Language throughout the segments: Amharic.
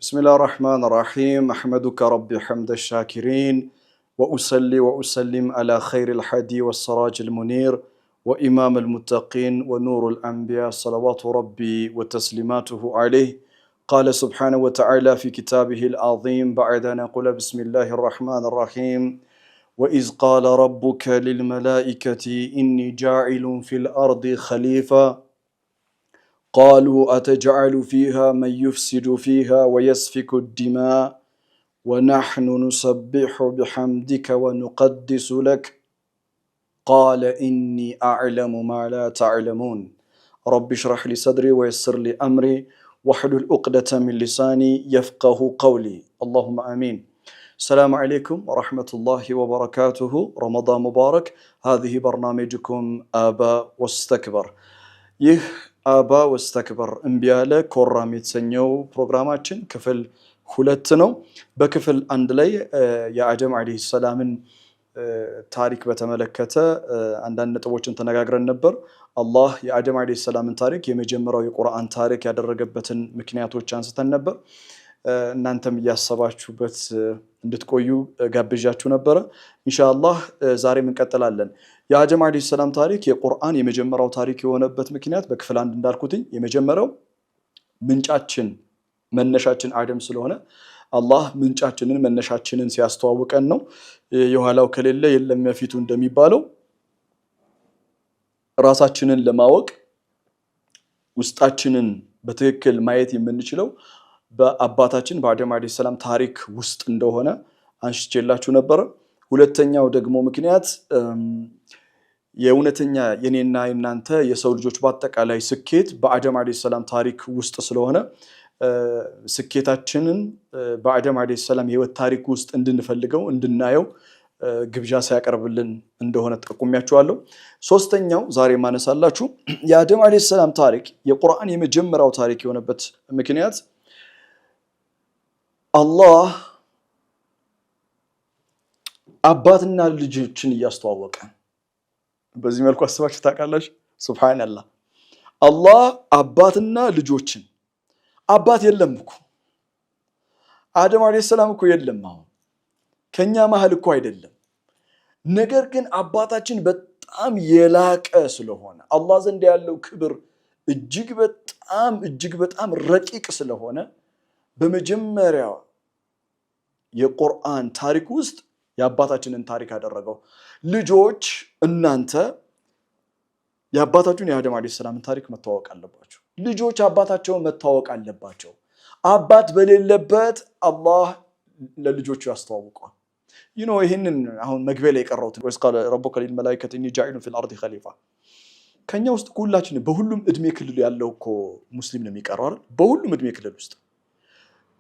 بسم الله الرحمن الرحيم أحمدك ربي حمد الشاكرين وأصلي وأسلم على خير الحدي والسراج المنير وإمام المتقين ونور الأنبياء صلوات ربي وتسليماته عليه قال سبحانه وتعالى في كتابه العظيم بعد أن نقول بسم الله الرحمن الرحيم وإذ قال ربك للملائكة إني جاعل في الأرض خليفة قالوا أتجعل فيها من يفسد فيها ويسفك الدماء ونحن نسبح بحمدك ونقدس لك قال إني أعلم ما لا تعلمون رب اشرح لي صدري ويسر لي أمري واحلل عقدة من لساني يفقه قولي اللهم آمين. السلام عليكم ورحمة الله وبركاته. رمضان مبارك. هذه برنامجكم آبا واستكبر. ይህ አባ ወስተክበር እምቢያለ ኮራም የተሰኘው ፕሮግራማችን ክፍል 2 ነው። በክፍል 1 ላይ የአደም አለይሂ ሰላምን ታሪክ በተመለከተ አንዳንድ ነጥቦችን ተነጋግረን ነበር። አላህ የአደም አለይሂ ሰላምን ታሪክ የመጀመሪያው የቁርአን ታሪክ ያደረገበትን ምክንያቶች አንስተን ነበር። እናንተም ያሰባችሁበት እንድትቆዩ ጋብዣችሁ ነበር። ኢንሻአላህ ዛሬም እንቀጥላለን። የአደም አለይሂ ሰላም ታሪክ የቁርአን የመጀመሪያው ታሪክ የሆነበት ምክንያት በክፍል 1 እንዳልኩትኝ የመጀመሪያው ምንጫችን መነሻችን አደም ስለሆነ አላህ ምንጫችንን መነሻችንን ሲያስተዋውቀን ነው። የኋላው ከሌለ የለም የፊቱ እንደሚባለው ራሳችንን ለማወቅ ውስጣችንን በትክክል ማየት የምንችለው በአባታችን በአደም አለይሂ ሰላም ታሪክ ውስጥ እንደሆነ አንሽቼላችሁ ነበር። ሁለተኛው ደግሞ ምክንያት የእውነተኛ የኔና የናንተ የሰው ልጆች በአጠቃላይ ስኬት በአደም አለይሂ ሰላም ታሪክ ውስጥ ስለሆነ ስኬታችንን በአደም አለይሂ ሰላም የህይወት ታሪክ ውስጥ እንድንፈልገው እንድናየው ግብዣ ሲያቀርብልን እንደሆነ ተጠቁሚያችኋለሁ። ሶስተኛው ዛሬ ማነሳላችሁ የአደም አለይሂ ሰላም ታሪክ የቁርአን የመጀመሪያው ታሪክ የሆነበት ምክንያት አላህ አባትና ልጆችን እያስተዋወቀ በዚህ መልኩ አስባችሁ ታውቃላችሁ? ሱብሃንአላህ። አላህ አባትና ልጆችን አባት የለም እኮ አደም አለይሂ ሰላም እኮ የለም፣ አሁን ከኛ መሃል እኮ አይደለም። ነገር ግን አባታችን በጣም የላቀ ስለሆነ አላህ ዘንድ ያለው ክብር እጅግ በጣም ረቂቅ ስለሆነ በመጀመሪያው የቁርአን ታሪክ ውስጥ የአባታችንን ታሪክ አደረገው። ልጆች እናንተ የአባታችሁን የአደም አለይሂ ሰላምን ታሪክ መተዋወቅ አለባችሁ። ልጆች አባታቸውን መተዋወቅ አለባቸው። አባት በሌለበት አላህ ለልጆቹ ያስተዋውቀዋል። ይህንን አሁን መግቢያ ላይ የቀረውት ወይስ ቃል ረቡከ ሊልመላኢከቲ ኢኒ ጃኢሉን ፊል አርዲ ኸሊፋ ከኛ ውስጥ ሁላችን በሁሉም እድሜ ክልል ያለው እኮ ሙስሊም ነው የሚቀረው አይደል? በሁሉም እድሜ ክልል ውስጥ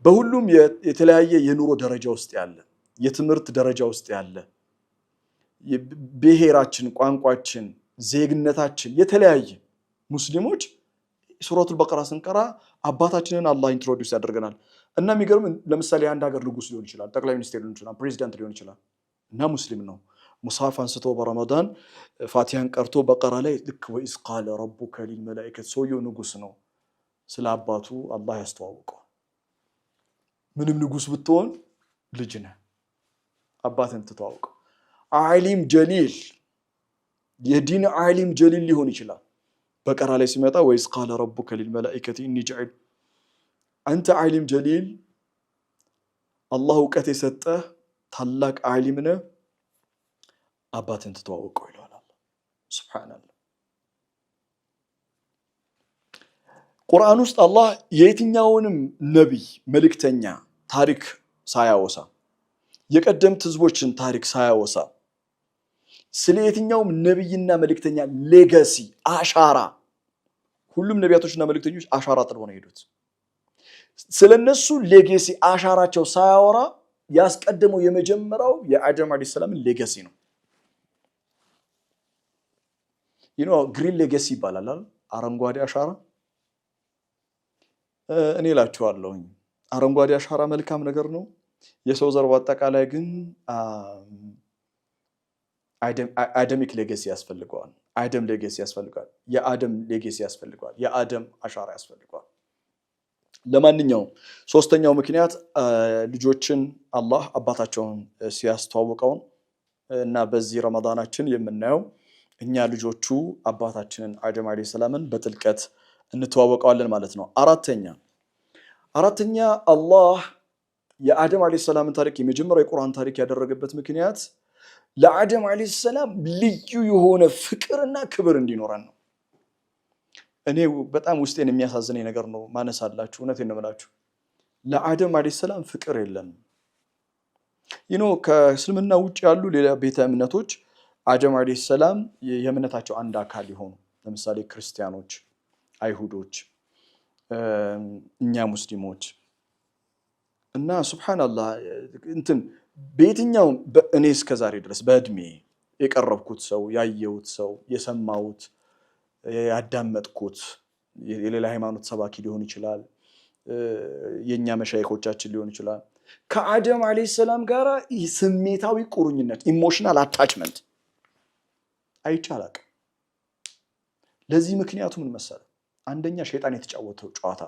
በሁሉም የተለያየ የኑሮ ደረጃ ውስጥ ያለ የትምህርት ደረጃ ውስጥ ያለ ብሔራችን፣ ቋንቋችን፣ ዜግነታችን የተለያየ ሙስሊሞች ሱረቱል በቀራ ስንቀራ አባታችንን አላህ ኢንትሮዲዩስ ያደርገናል። እና የሚገርም ለምሳሌ አንድ ሀገር ንጉስ ሊሆን ይችላል፣ ጠቅላይ ሚኒስቴር ሊሆን ይችላል፣ ፕሬዚዳንት ሊሆን ይችላል እና ሙስሊም ነው። ሙስሐፍ አንስቶ በረመዳን ፋቲሃን ቀርቶ በቀራ ላይ ልክ ወኢዝ ቃለ ረቡከ ሊልመላኢከቲ ሰውየው ንጉስ ነው። ስለ አባቱ አላህ ያስተዋውቀዋል። ምንም ንጉስ ብትሆን ልጅ ነህ፣ አባትን ተተዋውቀው። ዓሊም ጀሊል የዲን ዓሊም ጀሊል ሊሆን ይችላል። በቀራ ላይ ሲመጣ ወይስ ቃለ ረቡከ ሊልመላኢከቲ ኢኒ ጃኢል አንተ ዓሊም ጀሊል አላህ እውቀት የሰጠህ ታላቅ ዓሊም ነህ፣ አባትን ተተዋውቀው ይላል አላህ። ሱብሃንአላህ። ቁርአን ውስጥ አላህ የየትኛውንም ነቢይ መልእክተኛ ታሪክ ሳያወሳ የቀደምት ህዝቦችን ታሪክ ሳያወሳ ስለ የትኛውም ነብይና መልእክተኛ ሌጋሲ አሻራ፣ ሁሉም ነቢያቶችና መልእክተኞች አሻራ ጥለው ነው የሄዱት። ስለነሱ ሌጋሲ አሻራቸው ሳያወራ ያስቀደመው የመጀመሪያው የአደም አለይሂ ሰላምን ሌጋሲ ነው። ግሪን ሌጋሲ ይባላል አይደል? አረንጓዴ አሻራ። እኔ እላችኋለሁ አረንጓዴ አሻራ መልካም ነገር ነው። የሰው ዘር በአጠቃላይ ግን አደሚክ ሌጋሲ ያስፈልገዋል። አደም ሌጋሲ ያስፈልገዋል። የአደም ሌጋሲ ያስፈልገዋል። የአደም አሻራ ያስፈልገዋል። ለማንኛውም ሶስተኛው ምክንያት ልጆችን አላህ አባታቸውን ሲያስተዋውቀውን እና በዚህ ረመዳናችን የምናየው እኛ ልጆቹ አባታችንን አደም አለይሂ ሰላምን በጥልቀት እንተዋወቀዋለን ማለት ነው። አራተኛ አላህ የአደም አለይሂ ሰላምን ታሪክ የመጀመሪያው የቁርአን ታሪክ ያደረገበት ምክንያት ለአደም አለይሂ ሰላም ልዩ የሆነ ፍቅርና ክብር እንዲኖረን ነው። እኔ በጣም ውስጤን የሚያሳዝነኝ ነገር ነው ማነሳላችሁ። እውነቴን ነው የምላችሁ። ለአደም አለይሂ ሰላም ፍቅር የለም። ከእስልምና ውጭ ያሉ ሌላ ቤተ እምነቶች አደም አለይሂ ሰላም የእምነታቸው አንድ አካል ይሆኑ፣ ለምሳሌ ክርስቲያኖች፣ አይሁዶች፣ እኛ ሙስሊሞች እና ሱብሃንአላህ በየትኛው እኔ እስከዛሬ ድረስ በእድሜ የቀረብኩት ሰው ያየሁት ሰው የሰማሁት ያዳመጥኩት የሌላ ሃይማኖት ሰባኪ ሊሆን ይችላል፣ የኛ መሻይኾቻችን ሊሆን ይችላል፣ ከአደም አለይሂ ሰላም ጋር ስሜታዊ ቁርኝነት ኢሞሽናል አታችመንት አይቻላል። ለዚህ ምክንያቱ ምን መሰለ? አንደኛ ሸይጣን የተጫወተው ጨዋታ፣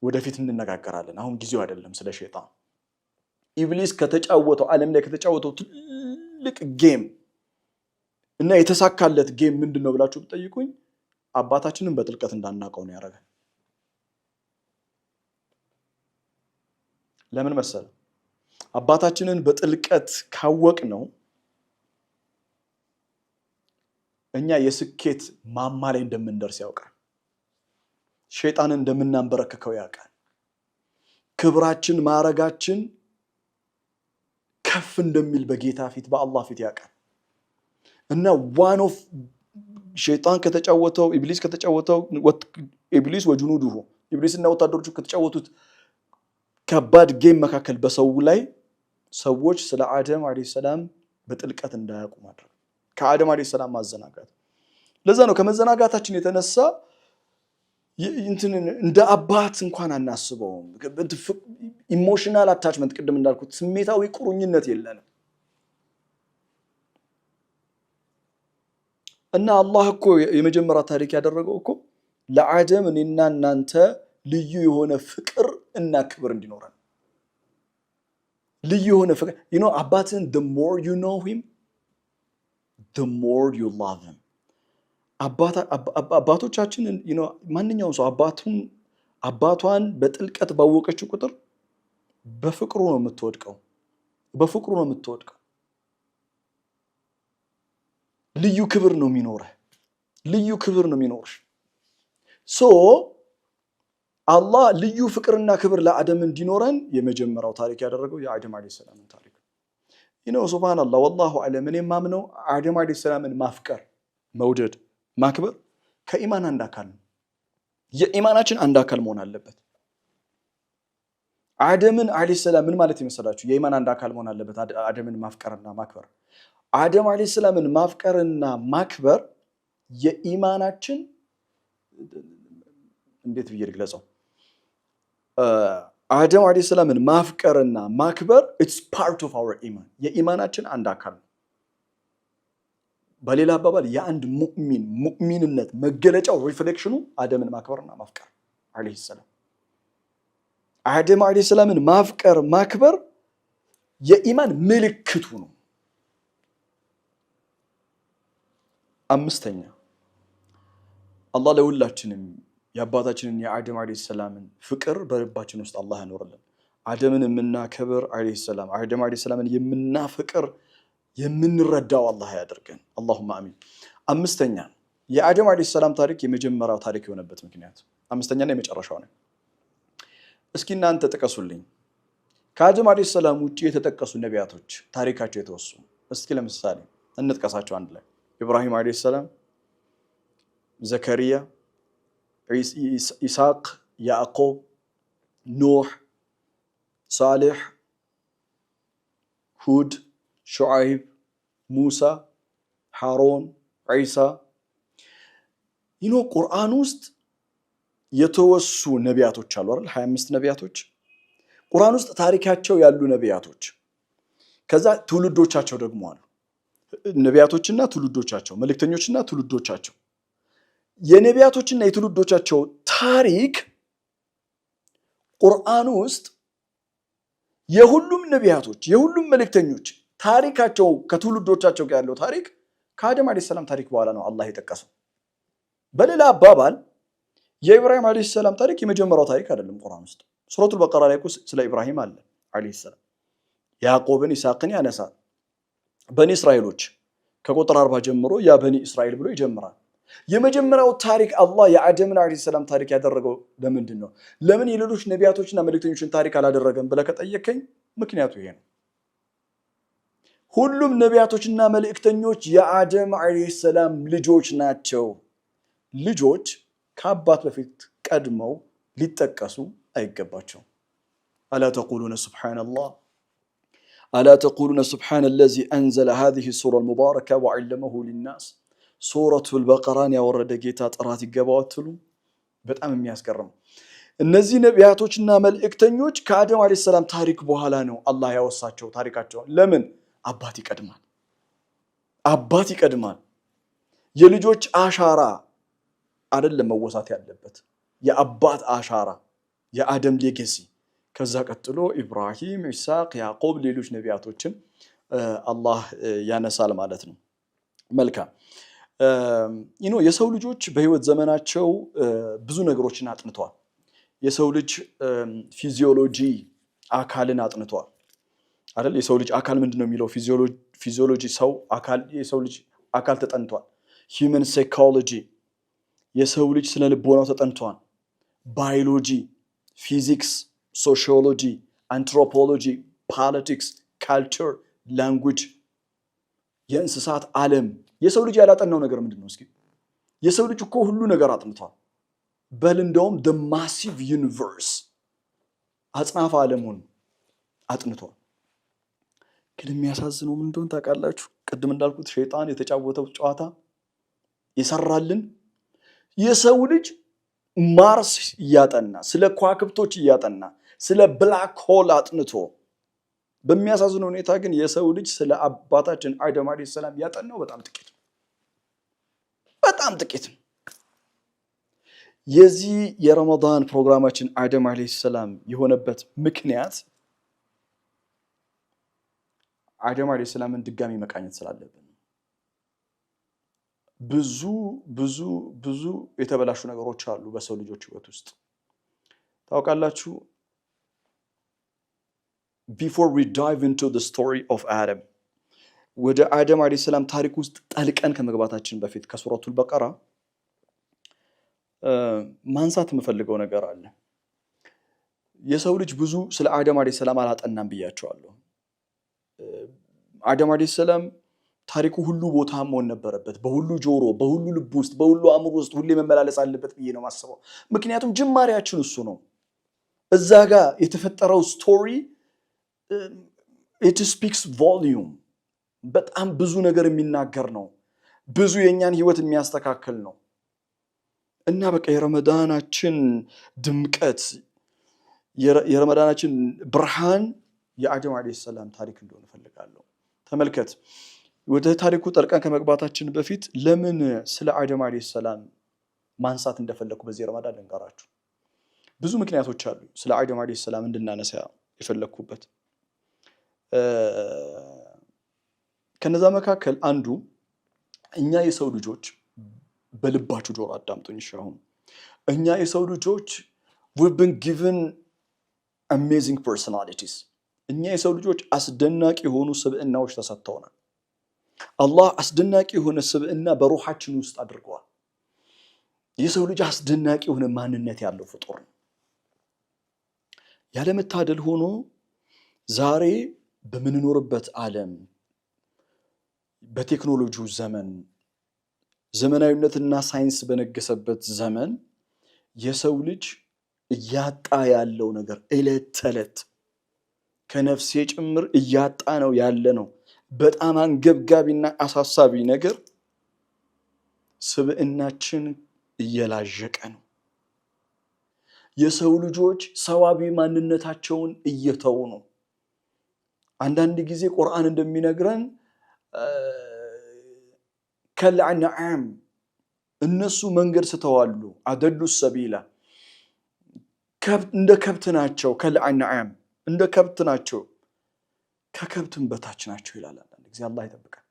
ወደፊት እንነጋገራለን። አሁን ጊዜው አይደለም ስለ ሸይጣን። ኢብሊስ ከተጫወተው ዓለም ላይ ከተጫወተው ትልቅ ጌም እና የተሳካለት ጌም ምንድነው ብላችሁ ብትጠይቁኝ አባታችንን በጥልቀት እንዳናቀው ነው ያደረገን። ለምን መሰለ? አባታችንን በጥልቀት ካወቅ ነው እኛ የስኬት ማማ ላይ እንደምንደርስ ያውቃል። ሸይጣንን እንደምናንበረክከው ያውቃል። ክብራችን ማረጋችን ከፍ እንደሚል በጌታ ፊት በአላህ ፊት ያውቃል። እና ዋን ኦፍ ሸይጣን ከተጫወተው ኢብሊስ ከተጫወተው ኢብሊስ ወጁኑዱሁ ኢብሊስና ወታደሮቹ ከተጫወቱት ከባድ ጌም መካከል በሰው ላይ ሰዎች ስለ አደም አለይሂ ሰላም በጥልቀት እንዳያውቁ ማድረግ፣ ከአደም አለይሂ ሰላም ማዘናጋት። ለዛ ነው ከመዘናጋታችን የተነሳ እንደ አባት እንኳን አናስበውም። ኢሞሽናል አታችመንት፣ ቅድም እንዳልኩት ስሜታዊ ቁርኝነት የለንም። እና አላህ እኮ የመጀመሪያ ታሪክ ያደረገው እኮ ለአደም እኔና እናንተ ልዩ የሆነ ፍቅር እና ክብር እንዲኖረን። ልዩ የሆነ ፍቅር አባትን the more you know him the more you love him። አባቶቻችን ማንኛውም ሰው አባቷን በጥልቀት ባወቀችው ቁጥር በፍቅሩ ነው የምትወድቀው። ልዩ ክብር ነው የሚኖርሽ። አላህ ልዩ ፍቅርና ክብር ለአደም እንዲኖረን የመጀመሪያው ታሪክ ያደረገው የአደም አለይሂ ሰላምን ታሪክ ነው። ሱብሃንአላህ ወላሁ አለም። እኔ ማምነው አደም አለይሂ ሰላምን ማፍቀር፣ መውደድ፣ ማክበር ከኢማን አንድ አካል ነው። የኢማናችን አንድ አካል መሆን አለበት። አደምን አለይሂ ሰላም ምን ማለት ይመስላችሁ? የኢማን አንድ አካል መሆን አለበት አደምን ማፍቀርና ማክበር። አደም አለይሂ ሰላምን ማፍቀርና ማክበር የኢማናችን እንዴት ብዬ ልግለጸው? አደም አለይሂ ሰላምን ማፍቀርና ማክበር it's part of our iman፣ የኢማናችን አንድ አካል ነው። በሌላ አባባል የአንድ ሙእሚንነት መገለጫው ሪፍሌክሽኑ አደምን ማክበርና ማፍቀር አለይሂ ሰላም። አደም አለይሂ ሰላምን ማፍቀር ማክበር የኢማን ምልክቱ ነው። አምስተኛ አላህ ለሁላችንም የአባታችንን የአደም አለይሂ ሰላምን ፍቅር በልባችን ውስጥ አላህ ያኖርልን። አደምን የምናከብር አለይሂ ሰላም፣ አደም አለይሂ ሰላምን የምናፍቅር የምንረዳው አላህ ያደርገን። አላሁማ አሚን። አምስተኛ የአደም አለይሂ ሰላም ታሪክ የመጀመሪያው ታሪክ የሆነበት ምክንያት አምስተኛና የመጨረሻው ነው። እስኪ እናንተ ጥቀሱልኝ ከአደም አለይሂ ሰላም ውጪ የተጠቀሱ ነቢያቶች ታሪካቸው የተወሱ። እስኪ ለምሳሌ እንጥቀሳቸው አንድ ላይ። ኢብራሂም አለይሂ ሰላም፣ ዘከሪያ፣ ኢስሐቅ፣ ያዕቆብ፣ ኑህ፣ ሳሌሕ፣ ሁድ፣ ሹዓይብ፣ ሙሳ፣ ሃሮን፣ ዒሳ። ቁርአን ውስጥ የተወሱ ነቢያቶች አሉ አይደል? 25 ነቢያቶች ቁርአን ውስጥ ታሪካቸው ያሉ ነቢያቶች። ከዛ ትውልዶቻቸው ደግሞ አሉ። ነቢያቶችና ትውልዶቻቸው፣ መልእክተኞችና ትውልዶቻቸው። የነቢያቶችና የትውልዶቻቸው ታሪክ ቁርአን ውስጥ የሁሉም ነቢያቶች የሁሉም መልእክተኞች ታሪካቸው ከትውልዶቻቸው ጋር ያለው ታሪክ ከአደም አለይሂ ሰላም ታሪክ በኋላ ነው አላህ የጠቀሰው። በሌላ አባባል የኢብራሂም አለይሂ ሰላም ታሪክ የመጀመሪያው ታሪክ አይደለም። ቁርአን ውስጥ ሱረቱል በቀራ ላይ ስለ ኢብራሂም አለ አለይሂ ሰላም። ያዕቆብን ኢስሐቅን ያነሳል። በኒ እስራኤሎች ከቁጥር 40 ጀምሮ ያ በኒ እስራኤል ብሎ ይጀምራል። የመጀመሪያው ታሪክ አላህ የአደምን አለይሂ ሰላም ታሪክ ያደረገው ለምንድን ነው? ለምን የሌሎች ነቢያቶችና መልእክተኞችን ታሪክ አላደረገም ብለህ ከጠየቀኝ ምክንያቱ ይሄ ነው። ሁሉም ነቢያቶችና መልእክተኞች የአደም አለይሂ ሰላም ልጆች ናቸው። ልጆች ከአባት በፊት ቀድመው ሊጠቀሱ አይገባቸውም። አላ ተቁሉነ ሱብሃነላህ ألا تقولون سبحان الذي أنزل هذه السورة المباركة وعلمه للناس سورة البقرة يا ورد جيتات أراتي قبواتلو بتأمم ياسكرم النزي نبياتوچنا ملائكتኞች ከአደም አለይሂ ሰላም ታሪክ በኋላ ነው አላህ ያወሳቸው ታሪካቸው። ለምን? አባት ይቀድማል። የልጆች አሻራ አይደለም መወሳት ያለበት፣ የአባት አሻራ የአደም ሌጋሲ። ከዛ ቀጥሎ ኢብራሂም፣ ኢስሐቅ፣ ያዕቆብ ሌሎች ነቢያቶችን አላህ ያነሳል ማለት ነው። መልካም የሰው ልጆች በህይወት ዘመናቸው ብዙ ነገሮችን አጥንተዋል። የሰው ልጅ ፊዚዮሎጂ አካልን አጥንተዋል አይደል? የሰው ልጅ አካል ምንድነው የሚለው ፊዚዮሎጂ ሰው አካል የሰው ልጅ አካል ተጠንቷል። ሂውመን ሳይኮሎጂ የሰው ልጅ ስነ ልቦናው ተጠንቷል። ባዮሎጂ፣ ፊዚክስ፣ ሶሺዮሎጂ፣ አንትሮፖሎጂ፣ ፖለቲክስ፣ ካልቸር፣ ላንጉጅ፣ የእንስሳት ዓለም። የሰው ልጅ ያላጠናው ነገር ምንድነው? እስኪ የሰው ልጅ እኮ ሁሉ ነገር አጥንቷል። በል እንደውም the massive universe አጽናፈ ዓለሙን አጥንቷል። ግን የሚያሳዝነው ምን እንደሆነ ታውቃላችሁ? ቅድም እንዳልኩት ሸይጣን የተጫወተው ጨዋታ ይሰራልን። የሰው ልጅ ማርስ እያጠና ስለ ከዋክብቶች እያጠና ስለ ብላክ ሆል አጥንቶ፣ በሚያሳዝነው ሁኔታ ግን የሰው ልጅ ስለ አባታችን አደም አለይሂ ሰላም ያጠናው በጣም ጥቂት ነው። የዚህ የረመዳን ፕሮግራማችን አደም አለይሂ ሰላም የሆነበት ምክንያት አደም አለይሂ ሰላምን ድጋሚ መቃኘት ስላለብን። ብዙ የተበላሹ ነገሮች አሉ በሰው ልጆች ህይወት ውስጥ ታውቃላችሁ። Before we dive into the story of Adam, ወደ አደም አለይሂ ሰላም ታሪክ ውስጥ ጠልቀን ከመግባታችን በፊት ከሱረቱል በቀራ ማንሳት የምፈልገው ነገር አለ። የሰው ልጅ ብዙ ስለ አደም አለይሂ ሰላም አላጠናም ብያቸዋለሁ። አደም አለይሂ ሰላም ታሪኩ ሁሉ ቦታ መሆን ነበረበት። በሁሉ ጆሮ፣ በሁሉ ልብ ውስጥ፣ በሁሉ አእምሮ ውስጥ ሁሌ መመላለስ አለበት ብዬ ነው ማስበው። ምክንያቱም ጅማሬያችን እሱ ነው። እዛ ጋር የተፈጠረው ስቶሪ it speaks volume። በጣም ብዙ ነገር የሚናገር ነው። ብዙ የኛን ህይወት የሚያስተካክል ነው። እና በቃ የረመዳናችን ድምቀት የረመዳናችን ብርሃን የአደም አለይሂ ሰላም ታሪክ እንደሆነ ፈልጋለሁ። ተመልከት። ወደ ታሪኩ ጠልቀን ከመግባታችን በፊት ለምን ስለ አደም አለይሂ ሰላም ማንሳት እንደፈለኩ በዚህ ረመዳን ልንገራችሁ። ብዙ ምክንያቶች አሉ ስለ አደም አለይሂ ሰላም እንድናነሳ የፈለኩበት። ከነዛ መካከል አንዱ እኛ የሰው ልጆች በልባችሁ ጆሮ አዳምጡኝ ሻሁን። እኛ የሰው ልጆች we've been given amazing personalities። እኛ የሰው ልጆች አስደናቂ የሆኑ ስብዕናዎች ተሰጥተውናል። አላህ አስደናቂ የሆነ ስብዕና በሩሃችን ውስጥ አድርገዋል። የሰው ልጅ አስደናቂ የሆነ ማንነት ያለው ፍጡር ነው። ያለመታደል ሆኖ ዛሬ በምንኖርበት ዓለም በቴክኖሎጂው ዘመን ዘመናዊነትና ሳይንስ በነገሰበት ዘመን የሰው ልጅ እያጣ ያለው ነገር እለት ተዕለት ከነፍሴ ጭምር እያጣ ነው ያለ ነው። በጣም አንገብጋቢና አሳሳቢ ነገር ስብዕናችን እየላዠቀ ነው። የሰው ልጆች ሰዋቢ ማንነታቸውን እየተው ነው። አንዳንድ ጊዜ ቁርአን እንደሚነግረን ከልአንዓም እነሱ መንገድ ስተዋሉ አደሉ ሰቢላ እንደ ከብት ናቸው ከልአንዓም እንደ ከብት ናቸው ከከብትም በታች ናቸው ይላል አንዳንድ ጊዜ አላህ ይጠብቃል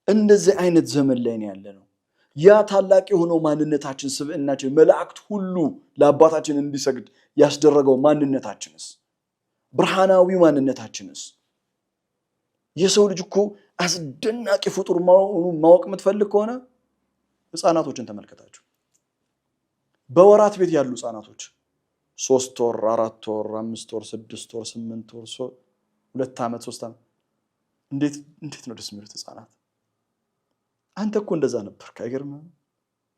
እንደዚህ አይነት ዘመን ላይ ነው ያለነው ያ ታላቅ የሆነው ማንነታችን ስብዕናችን መላእክት ሁሉ ለአባታችን እንዲሰግድ ያስደረገው ማንነታችንስ ብርሃናዊ ማንነታችንስ የሰው ልጅ እኮ አስደናቂ ፍጡር ማወቅ የምትፈልግ ከሆነ ህፃናቶችን ተመልከታቸው በወራት ቤት ያሉ ህፃናቶች 3 ወር 4 ወር 5 ወር 6 ወር 8 ወር 2 ዓመት 3 ዓመት እንዴት ነው ደስ የሚሉት ህፃናት አንተ እኮ እንደዛ ነበር አይገርምም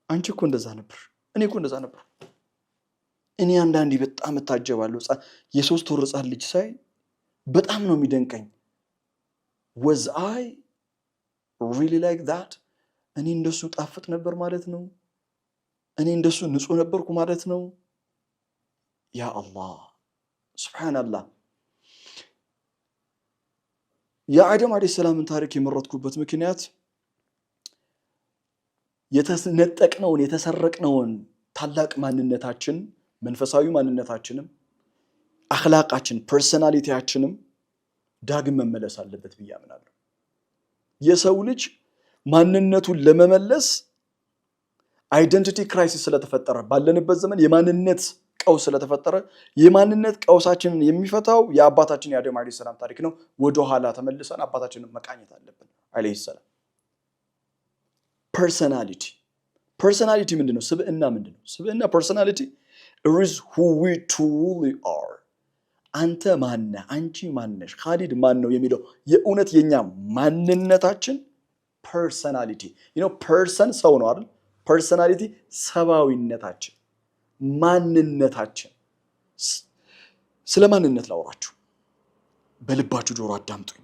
አንቺ እኮ እንደዛ ነበር እኔ እኮ እንደዛ ነበር እኔ አንዳንዴ በጣም ታጀባለሁ የ3 ወር ህፃን ልጅ ሳይ በጣም ነው የሚደንቀኝ was I really like that እኔ እንደሱ ጣፍጥ ነበር ማለት ነው እኔ እንደሱ ንጹህ ነበርኩ ማለት ነው ያ አላህ ሱብሃንአላህ የአደም አለይሂ ሰላምን ታሪክ የመረጥኩበት ምክንያት የተነጠቅነውን የተሰረቅነውን ታላቅ ማንነታችን መንፈሳዊ ማንነታችንም አኽላቃችን ፐርሰናሊቲያችንም ዳግም መመለስ አለበት ብዬ አምናለሁ የሰው ልጅ ማንነቱን ለመመለስ አይደንቲቲ ክራይሲስ ስለተፈጠረ ባለንበት ዘመን የማንነት ቀውስ ስለተፈጠረ የማንነት ቀውሳችንን የሚፈታው የአባታችን የአደም አለይሂ ሰላም ታሪክ ነው ወደ ኋላ ተመልሰን አባታችንን መቃኘት አለብን አለይሂ ሰላም personality ምንድነው ስብዕና ምንድነው ስብዕና personality is who we truly are አንተ ማን አንቺ ማንነሽ ኻሊድ ማን ነው የሚለው የእውነት የኛ ማንነታችን personality person ሰው ነው አይደል personality ሰባዊነታችን ማንነታችን ስለ ማንነት ላወራችሁ በልባችሁ ጆሮ አዳምጡኝ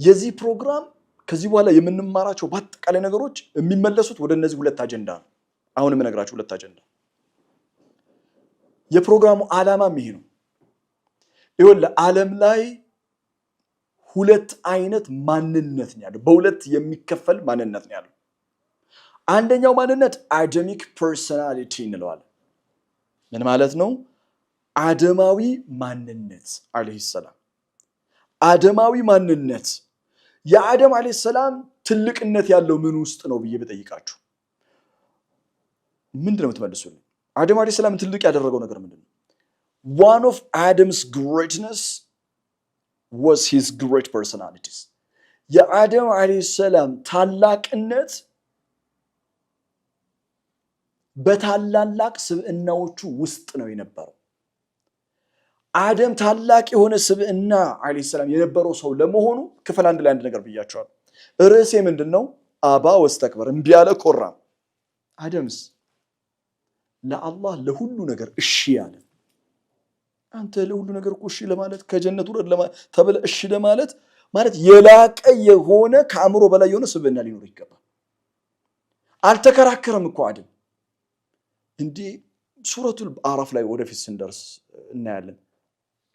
የዚህ ፕሮግራም ከዚህ በኋላ የምንማራቸው በአጠቃላይ ነገሮች የሚመለሱት ወደ እነዚህ ሁለት አጀንዳ ነው አሁን የምነግራችሁ ሁለት አጀንዳ የፕሮግራሙ ዓላማም ይሄ ነው ይኸውልህ ዓለም ላይ ሁለት አይነት ማንነት ነው ያለው በሁለት የሚከፈል ማንነት ነው ያለው አንደኛው ማንነት አደሚክ ፐርሰናሊቲ እንለዋለን ምን ማለት ነው አደማዊ ማንነት አለይሂ ሰላም አደማዊ ማንነት የአደም አለይሂ ሰላም ትልቅነት ያለው ምን ውስጥ ነው ብዬ በጠይቃችሁ ምንድነው የምትመልሱልኝ አደም አለይሂ ሰላም ትልቅ ያደረገው ነገር ምንድነው one of Adam's greatness was his great personalities የአደም አለይሂ ሰላም ታላቅነት በታላላቅ ስብዕናዎቹ ውስጥ ነው የነበረው አደም ታላቅ የሆነ ስብዕና አለይሂ ሰላም የነበረው ሰው ለመሆኑ ክፍል 1 ላይ አንድ ነገር ብያቸዋለሁ ርዕሴ ምንድነው አባ ወስተክበር እምቢ ያለ ኮራ አደምስ ለአላህ ለሁሉ ነገር እሺ ያለ አንተ ለሁሉ ነገር እሺ ለማለት ከጀነት ወረድ ለማለት ተበለ እሺ ለማለት ማለት የላቀ የሆነ ከአእምሮ በላይ የሆነ ስብዕና ሊኖር ይገባል አልተከራከረም እኮ አደም እንዴ ሱረቱል አዕራፍ ላይ ወደፊት ስንደርስ እናያለን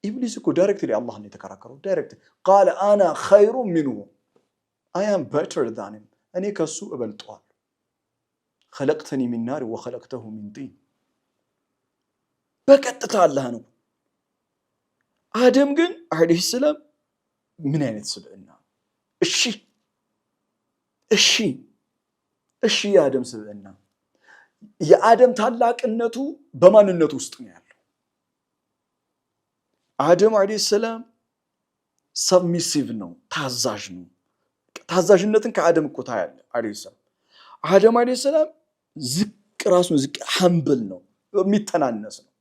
ኢብሊስ እኮ ዳይሬክትሊ አላህን የተከራከረው ዳይሬክት قال انا خير منه I am better than him እኔ ከሱ እበልጠዋለሁ خلقتني من نار وخلقته من طين በቀጥታ አላህ ነው አደም ግን አለይሂ ሰላም ምን አይነት ስብዕና እሺ የአደም ስብዕና የአደም ታላቅነቱ በማንነቱ ውስጥ ነው ያለው አደም አለይሂ ሰላም ሰብሚሲቭ ነው ታዛዥ ነው ታዛዥነትን ከአደም እኮ ታያለ አለይሂ ሰላም አደም አለይሂ ሰላም ራሱን ዝቅ humble ነው የሚተናነስ ነው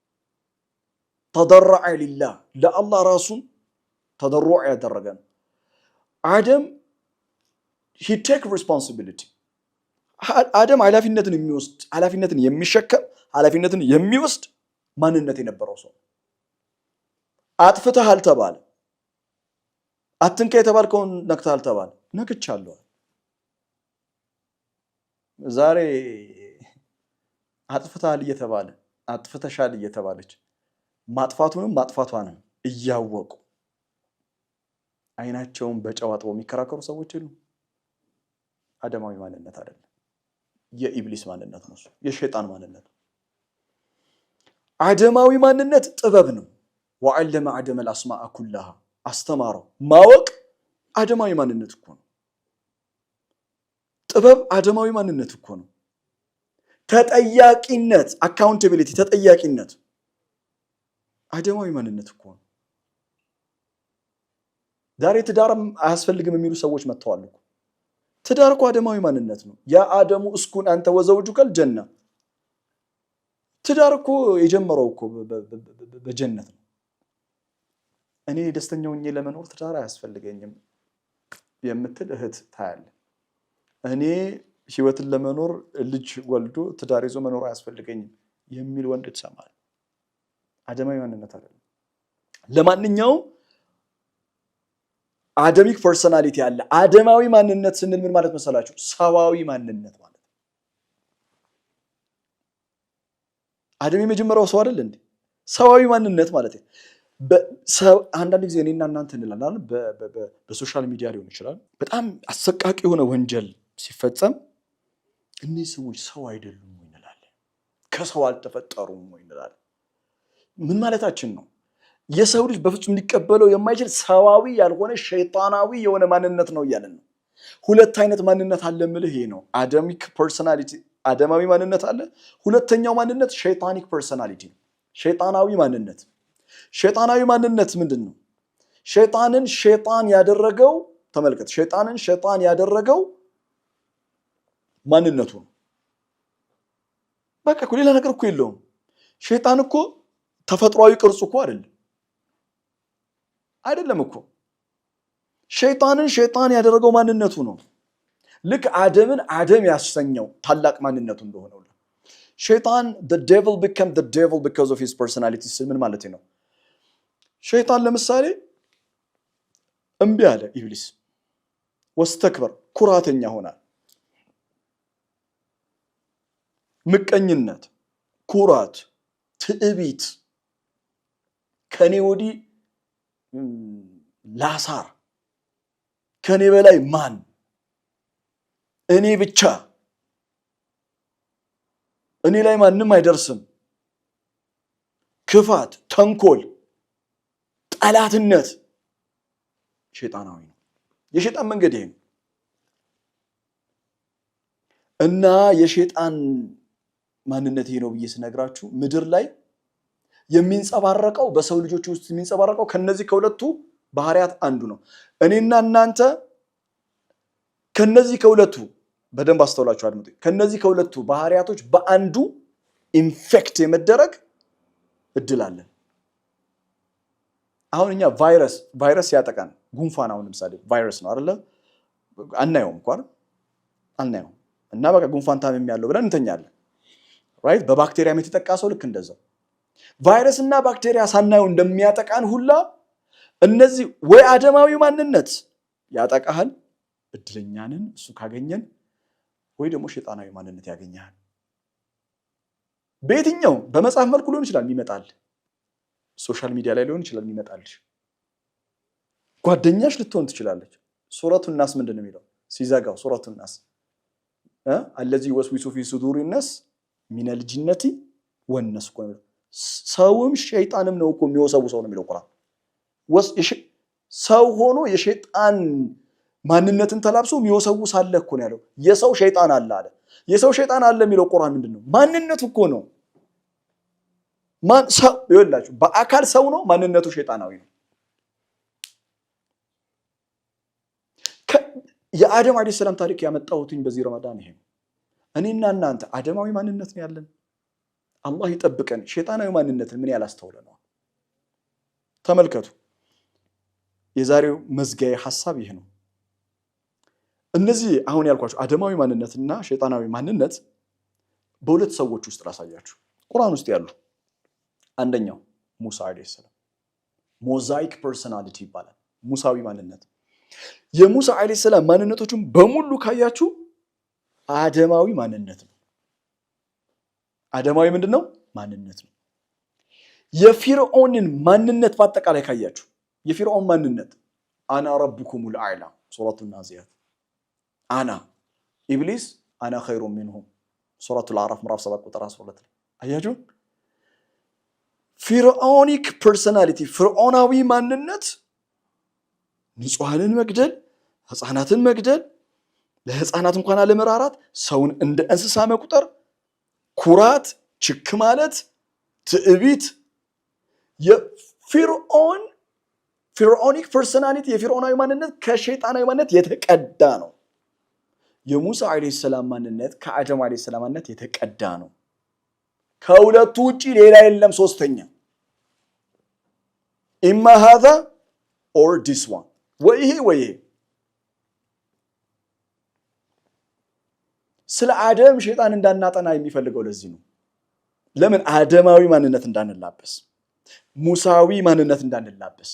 ተضرع لله ለአላህ ራሱን ተضرع ያደረገ ነው አደም he take responsibility አደም ኃላፊነትን የሚሸከም ኃላፊነትን የሚወስድ ማንነት የነበረው ሰው አጥፍተሃል ተባለ አትንካ የተባልከውን ነክተሃል ተባለ ነክቻለሁ ዛሬ አጥፍተሃል እየተባለ አጥፍተሻል እየተባለች ማጥፋቱንም ማጥፋቷንም እያወቁ አይናቸውን በጨዋታው የሚከራከሩ ሰዎች ሁሉ አደማዊ ማንነት አይደለም የኢብሊስ ማንነት ነው የሸይጣን ማንነት አደማዊ ማንነት ጥበብ ነው وعلم آدم الأسماء كلها አስተማረው ማወቅ አደማዊ ማንነት እኮ ነው ጥበብ አደማዊ ማንነት እኮ ነው ተጠያቂነት accountability ተጠያቂነት አደማዊ ማንነት እኮ ነው ዛሬ ትዳርም አያስፈልግም የሚሉ ሰዎች መጥተዋል እኮ ትዳር እኮ አደማዊ ማንነት ነው ያ አደሙ እስኩን አንተ ወዘውጁከል ጀና ትዳር እኮ የጀመረው እኮ በጀነት ነው እኔ ደስተኛው ነኝ ለመኖር ትዳር አያስፈልገኝም የምትል እህት ታያለ እኔ ህይወትን ለመኖር ልጅ ወልዶ ትዳር ይዞ መኖር አያስፈልገኝም የሚል ወንድ ተሰማል አደማዊ ማንነት አይደለም ለማንኛውም አደሚክ ፐርሰናሊቲ አለ አደማዊ ማንነት ስንል ምን ማለት መሰላችሁ ሰዋዊ ማንነት ማለት አደም የመጀመሪያው ሰው አይደል እንዴ ሰዋዊ ማንነት ማለት ነው አንዳንድ ጊዜ እኔና እናንተ እንላለን በሶሻል ሚዲያ ሊሆን ይችላል በጣም አሰቃቂ የሆነ ወንጀል ሲፈጸም እነዚህ ሰዎች ሰው አይደሉም ወይ እንላለን ከሰው አልተፈጠሩም ወይ እንላለን ምን ማለታችን ነው የሰው ልጅ በፍጹም ሊቀበለው የማይችል ሰዋዊ ያልሆነ ሸይጣናዊ የሆነ ማንነት ነው ይያለን ሁለት አይነት ማንነት አለ ምልህ ይሄ ነው አደሚክ ፐርሰናሊቲ አደማዊ ማንነት አለ ሁለተኛው ማንነት ሸይጣኒክ ፐርሰናሊቲ ሸይጣናዊ ማንነት ምንድነው ሸይጣንን ሸይጣን ያደረገው ተመልከት ሸይጣንን ሸይጣን ያደረገው ማንነቱ ነው በቃ ሌላ ነገር እኮ የለውም ሸይጣን እኮ ተፈጥሯዊ ቅርጹ እኮ አይደለም እኮ ሸይጣንን ሸይጣን ያደረገው ማንነቱ ነው ልክ አደምን አደም ያሰኘው ታላቅ ማንነቱ እንደሆነ ሁሉ ሸይጣን the devil became the devil because of his personality ምን ማለት ነው ሸይጣን ለምሳሌ እምቢ አለ ኢብሊስ ወስተክበር ኩራተኛ ሆነ ምቀኝነት ኩራት ትዕቢት ከኔ ወዲ ላሳር ከኔ በላይ ማን እኔ ብቻ እኔ ላይ ማንንም አይደርስም ክፋት ተንኮል ጠላትነት ሸይጣናዊ ነው የሸይጣን መንገድ ይሄ ነው እና የሸይጣን ማንነት ይሄ ነው ብዬ ስነግራችሁ ምድር ላይ የሚንጸባረቀው በሰው ልጆች ውስጥ የሚንጸባረቀው ከነዚህ ከሁለቱ ባህሪያት አንዱ ነው እኔና እናንተ ከነዚህ ከሁለቱ በደንብ አስተውላችሁ አድምጡ ከነዚህ ከሁለቱ ባህሪያቶች በአንዱ ኢንፌክት የመደረግ እድል አለ አሁን እኛ ቫይረስ ያጠቃን ጉንፋን አሁን ለምሳሌ ቫይረስ ነው አይደለ አናየውም እንኳን አናየውም እና በቃ ጉንፋን ታመም ያለው ብለን እንተኛለን ራይት በባክቴሪያ የተጠቃ ሰው ልክ እንደዛው ቫይረስ እና ባክቴሪያ ሳናየው እንደሚያጠቃን ሁላ እነዚህ ወይ አደማዊ ማንነት ያጠቃሃል እድለኛንን እሱ ካገኘን ወይ ደግሞ ሸይጣናዊ ማንነት ያገኛል በየትኛው በመጽሐፍ መልኩ ሊሆን ይችላል ይመጣል ሶሻል ሚዲያ ላይ ሊሆን ይችላል ይመጣል ጓደኛሽ ልትሆን ትችላለች ሱረቱ ናስ ምንድነው የሚለው ሲዘጋው ሱረቱ ናስ الذي يوسوس في صدور الناس من الجنة والناس ሰውም ሸይጣንም ነው እኮ የሚወሰውሰው ነው የሚለው ቁርአን ሰው ሆኖ የሸይጣን ማንነትን ተላብሶ የሚወሰውስ አለ እኮ ነው ያለው የሰው ሸይጣን አለ የሰው ሸይጣን አለ የሚለው ቁርአን ምንድነው ማንነቱ እኮ ነው ማን ሰው ይወላችሁ በአካል ሰው ነው ማንነቱ ሸይጣናዊ ነው የአደም አለይሂ ሰላም ታሪክ ያመጣሁትኝ በዚህ ረመዳን ይሄ እኔና እናንተ አደማዊ ማንነት ነው ያለን አላህ ይጠብቀን ሸይጣናዊ ማንነትን ምን ያላስተውለ ነው ተመልከቱ የዛሬው መዝጊያ ሐሳብ ይሄ ነው እነዚህ አሁን ያልኳችሁ አደማዊ ማንነትና ሸይጣናዊ ማንነት በሁለት ሰዎች ውስጥ ራሳያችሁ ቁርአን ውስጥ ያሉ አንደኛው ሙሳ አለይሂ ሰላም ሞዛይክ ፐርሰናሊቲ ይባላል ሙሳዊ ማንነት የሙሳ አለይሂ ሰላም ማንነቶችን በሙሉ ካያችሁ አደማዊ ማንነት ነው አደማዊ ምንድነው ማንነት ነው የፊርዖንን ማንነት በአጠቃላይ ካያችሁ የፊርዖን ማንነት አና ረብኩሙል አዕላ ሱረቱ ናዚያት አና ኢብሊስ አና ኸይሩ ሚንሁም ሱረቱ አልአዕራፍ ምዕራፍ 7 ቁጥር 12 አያችሁ ፊርዖኒክ ፐርሰናሊቲ ፍርዖናዊ ማንነት ንጹሃንን መግደል፣ ህፃናትን መግደል፣ ለህፃናት እንኳን አለመራራት፣ ሰውን እንደ እንስሳ መቁጠር፣ ኩራት፣ ችክ ማለት፣ ትዕቢት ፊርዖኒክ ፐርሰናሊቲ የፊርዖናዊ ማንነት ከሸይጣናዊ ማንነት የተቀዳ ነው። የሙሳ ዓለይሂ ሰላም ማንነት ከአደም ዓለይሂ ሰላም ማንነት የተቀዳ ነው። ከሁለቱ ውጪ ሌላ የለም ሶስተኛ። ኢማ ሃዛ ኦር ዲስ ዋን፣ ወይሄ ወይሄ። ስለ አደም ሸይጣን እንዳናጠና የሚፈልገው ለዚህ ነው። ለምን? አደማዊ ማንነት እንዳንላበስ፣ ሙሳዊ ማንነት እንዳንላበስ።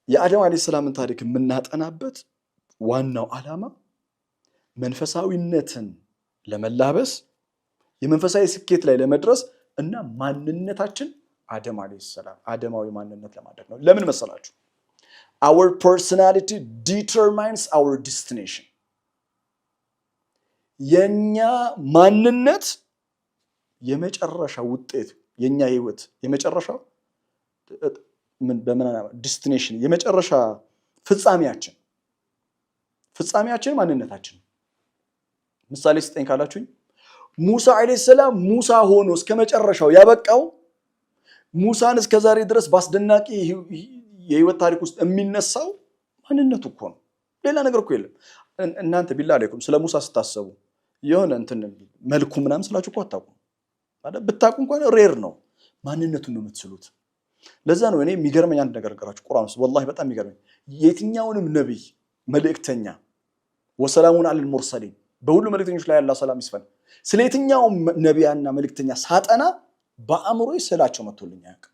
የአደም ዓለይሂ ሰላምን ታሪክ የምናጠናበት ዋናው ዓላማ መንፈሳዊነትን ለመላበስ የመንፈሳዊ ስኬት ላይ ለመድረስ እና ማንነታችን አደም ዓለይሂ ሰላም አደማዊ ማንነት ለማድረግ ነው። ለምን መሰላችሁ? our personality determines our destination። የኛ ማንነት የመጨረሻ ውጤት፣ የኛ ህይወት የመጨረሻ ዲስቲኔሽን፣ የመጨረሻ ፍጻሜያችን ማንነታችን። ምሳሌ ስጠኝ ካላችሁኝ ሙሳ ዓለይሂ ሰላም ሙሳ ሆኖ እስከ መጨረሻው ያበቃው ሙሳን እስከ ዛሬ ድረስ በአስደናቂ የህይወት ታሪክ ውስጥ የሚነሳው ማንነቱ እኮ ነው። ሌላ ነገር እኮ የለም። እናንተ ቢላ አለይኩም ስለ ሙሳ ስታሰቡ የሆነ እንትን መልኩ ምናምን ስላችሁ እኮ አታውቁም አይደል? ብታውቁ እንኳን ሬር ነው። ማንነቱን ነው የምትስሉት። ለዛ ነው እኔ የሚገርመኝ አንድ ነገር ገራችሁ ቁርአን ውስጥ ወላሂ በጣም የሚገርመኝ የትኛውንም ነብይ መልእክተኛ ወሰላሙን አለል ሙርሰሊን በሁሉ መልእክተኞች ላይ አላህ ሰላም ይስፈን ስለ የትኛውም ነቢያና መልእክተኛ ሳጠና በአእምሮዬ ስዕላቸው መጥቶልኝ አያውቅም።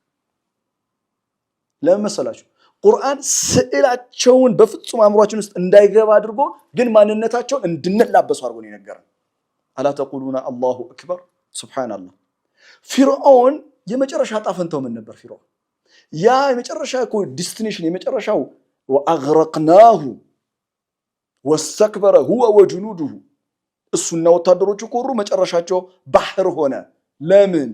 ለምን መሰላችሁ? ቁርአን ስዕላቸውን በፍጹም አእምሯችን ውስጥ እንዳይገባ አድርጎ ግን ማንነታቸውን እንድንላበሱ አድርጎ ነው የነገረን። አላ ተቁሉና አላሁ አክበር ሱብሃንአላህ። ፊርዖን የመጨረሻ ጣፈንተው ምን ነበር? ፊርዖን ያ የመጨረሻ እኮ ዲስቲኔሽን የመጨረሻው ወአግረቅናሁ ወስተክበረ ሁወ ወጅኑዱሁ እሱና ወታደሮቹ ኮሩ፣ መጨረሻቸው ባህር ሆነ። ለምን?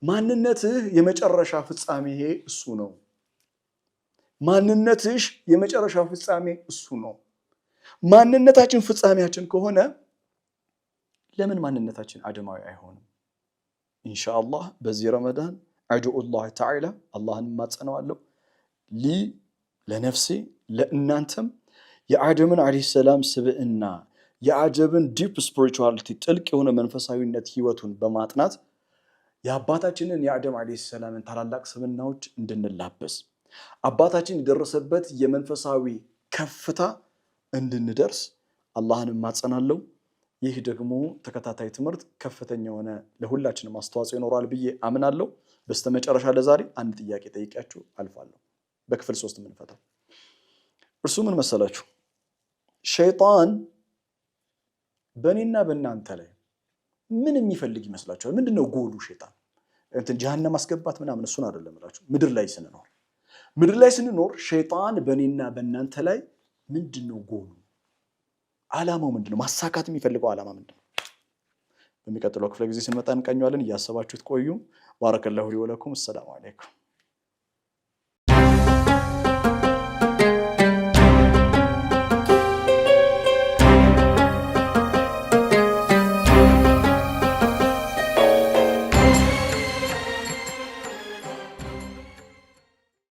ማንነትህ የመጨረሻ ፍጻሜ እሱ ነው። ማንነትሽ የመጨረሻ ፍጻሜ እሱ ነው። ማንነታችን ፍጻሜያችን ከሆነ ለምን ማንነታችን አደማዊ አይሆንም? ኢንሻአላህ በዚህ ረመዳን አድዑላህ ተዓላ አላህን ማጸነዋለሁ ለነፍሴ ለእናንተም የአደምን ዓለይሂ ሰላም ስብዕና የአደምን ዲፕ ስፒሪቹዋሊቲ ጥልቅ የሆነ መንፈሳዊነት ህይወቱን በማጥናት የአባታችንን የአደም ዓለይሂ ሰላምን ታላላቅ ስብዕናዎች እንድንላበስ አባታችን የደረሰበት የመንፈሳዊ ከፍታ እንድንደርስ አላህን ማጸናለሁ። ይህ ደግሞ ተከታታይ ትምህርት ከፍተኛ የሆነ ለሁላችንም አስተዋጽኦ ይኖራል ብዬ አምናለሁ። በስተመጨረሻ ለዛሬ አንድ ጥያቄ ጠይቂያችሁ አልፋለሁ። በክፍል 3 የምንፈታው እርሱ ምን መሰላችሁ? ሸይጣን በእኔና በእናንተ ላይ ምን የሚፈልግ ይመስላችኋል? ምንድነው ጎሉ? ሸይጣን ጀሃነም ማስገባት ምናምን እሱን አይደለም እላችሁ። ምድር ላይ ስንኖር ሸይጣን በእኔና በእናንተ ላይ ምንድነው ጎሉ? ዓላማው ምንድነው? ማሳካት የሚፈልገው ዓላማ ምንድነው? በሚቀጥለው ክፍለ ጊዜ ስንመጣ እንቃኘዋለን። እያሰባችሁት ቆዩ። ባረከላሁ ሊ ወለኩም። ሰላም አለይኩም።